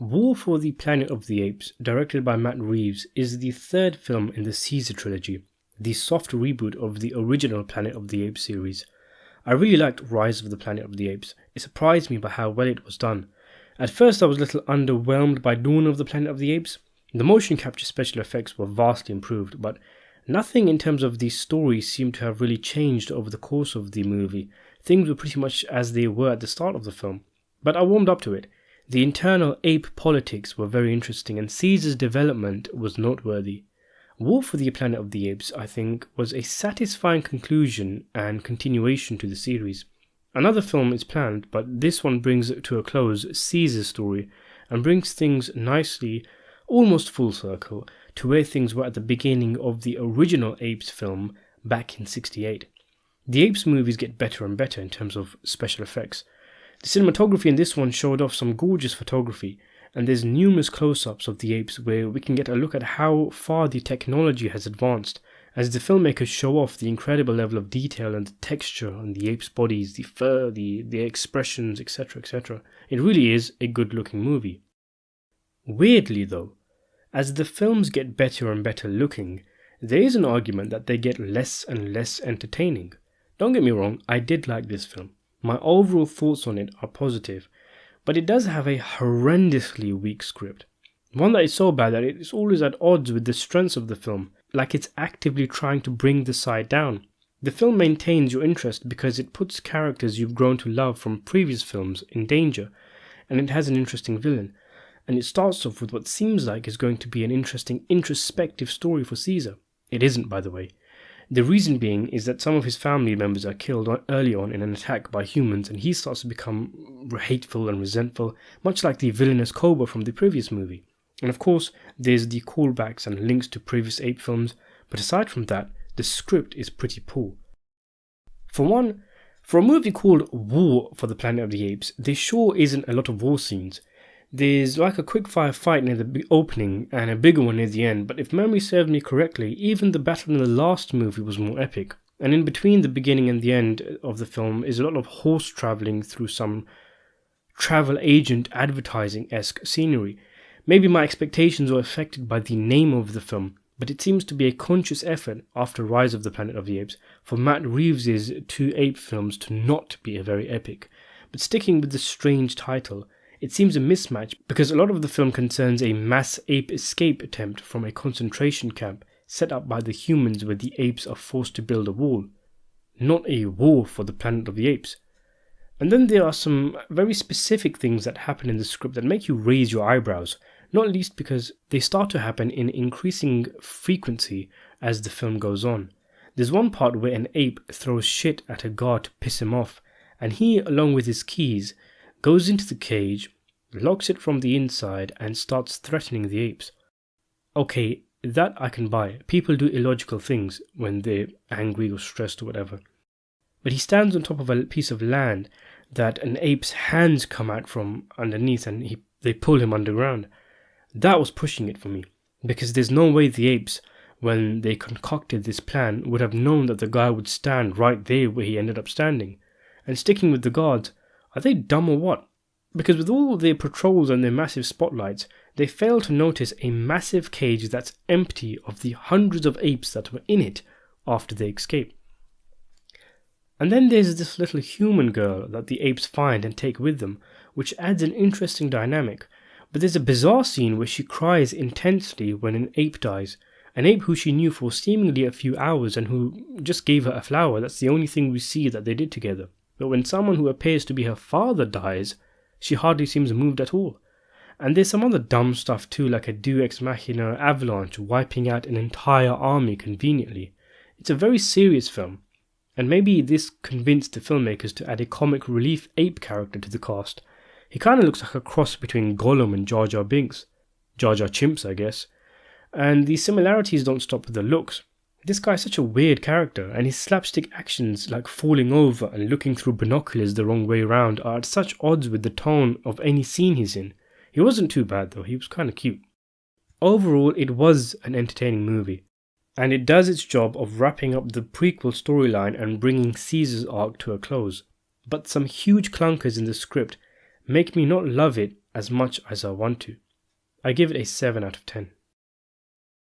War for the Planet of the Apes, directed by Matt Reeves, is the third film in the Caesar trilogy, the soft reboot of the original Planet of the Apes series. I really liked Rise of the Planet of the Apes. It surprised me by how well it was done. At first I was a little underwhelmed by Dawn of the Planet of the Apes. The motion capture special effects were vastly improved, but nothing in terms of the story seemed to have really changed over the course of the movie. Things were pretty much as they were at the start of the film. But I warmed up to it. The internal ape politics were very interesting, and Caesar's development was noteworthy. War for the Planet of the Apes, I think, was a satisfying conclusion and continuation to the series. Another film is planned, but this one brings to a close Caesar's story and brings things nicely, almost full circle, to where things were at the beginning of the original Apes film back in '68. The Apes movies get better and better in terms of special effects. The cinematography in this one showed off some gorgeous photography, and there's numerous close-ups of the apes where we can get a look at how far the technology has advanced, as the filmmakers show off the incredible level of detail and the texture on the apes' bodies, the fur, the expressions, etc, etc. It really is a good-looking movie. Weirdly though, as the films get better and better looking, there is an argument that they get less and less entertaining. Don't get me wrong, I did like this film. My overall thoughts on it are positive, but it does have a horrendously weak script. One that is so bad that it is always at odds with the strengths of the film, like it's actively trying to bring the side down. The film maintains your interest because it puts characters you've grown to love from previous films in danger, and it has an interesting villain, and it starts off with what seems like is going to be an interesting introspective story for Caesar. It isn't, by the way. The reason being is that some of his family members are killed early on in an attack by humans, and he starts to become hateful and resentful, much like the villainous Cobra from the previous movie. And of course, there's the callbacks and links to previous ape films, but aside from that, the script is pretty poor. For one, for a movie called War for the Planet of the Apes, there sure isn't a lot of war scenes. There's like a quick-fire fight near the opening and a bigger one near the end, but if memory serves me correctly, even the battle in the last movie was more epic. And in between the beginning and the end of the film is a lot of horse travelling through some travel agent advertising-esque scenery. Maybe my expectations were affected by the name of the film, but it seems to be a conscious effort after Rise of the Planet of the Apes for Matt Reeves' two ape films to not be very epic. But sticking with the strange title, it seems a mismatch because a lot of the film concerns a mass ape escape attempt from a concentration camp set up by the humans where the apes are forced to build a wall, not a war for the Planet of the Apes. And then there are some very specific things that happen in the script that make you raise your eyebrows, not least because they start to happen in increasing frequency as the film goes on. There's one part where an ape throws shit at a guard to piss him off, and he, along with his keys, goes into the cage, locks it from the inside, and starts threatening the apes. Okay, that I can buy. People do illogical things when they're angry or stressed or whatever. But he stands on top of a piece of land that an ape's hands come out from underneath, and they pull him underground. That was pushing it for me, because there's no way the apes, when they concocted this plan, would have known that the guy would stand right there where he ended up standing. And sticking with the guards, are they dumb or what? Because with all their patrols and their massive spotlights, they fail to notice a massive cage that's empty of the hundreds of apes that were in it after they escape. And then there's this little human girl that the apes find and take with them, which adds an interesting dynamic. But there's a bizarre scene where she cries intensely when an ape dies, an ape who she knew for seemingly a few hours and who just gave her a flower. That's the only thing we see that they did together. But when someone who appears to be her father dies, she hardly seems moved at all. And there's some other dumb stuff too, like a Deus Ex Machina avalanche wiping out an entire army conveniently. It's a very serious film, and maybe this convinced the filmmakers to add a comic relief ape character to the cast. He kind of looks like a cross between Gollum and Jar Jar Binks. Jar Jar Chimps, I guess. And the similarities don't stop with the looks. This guy's such a weird character, and his slapstick actions like falling over and looking through binoculars the wrong way around are at such odds with the tone of any scene he's in. He wasn't too bad though, he was kind of cute. Overall, it was an entertaining movie, and it does its job of wrapping up the prequel storyline and bringing Caesar's arc to a close. But some huge clunkers in the script make me not love it as much as I want to. I give it a 7 out of 10.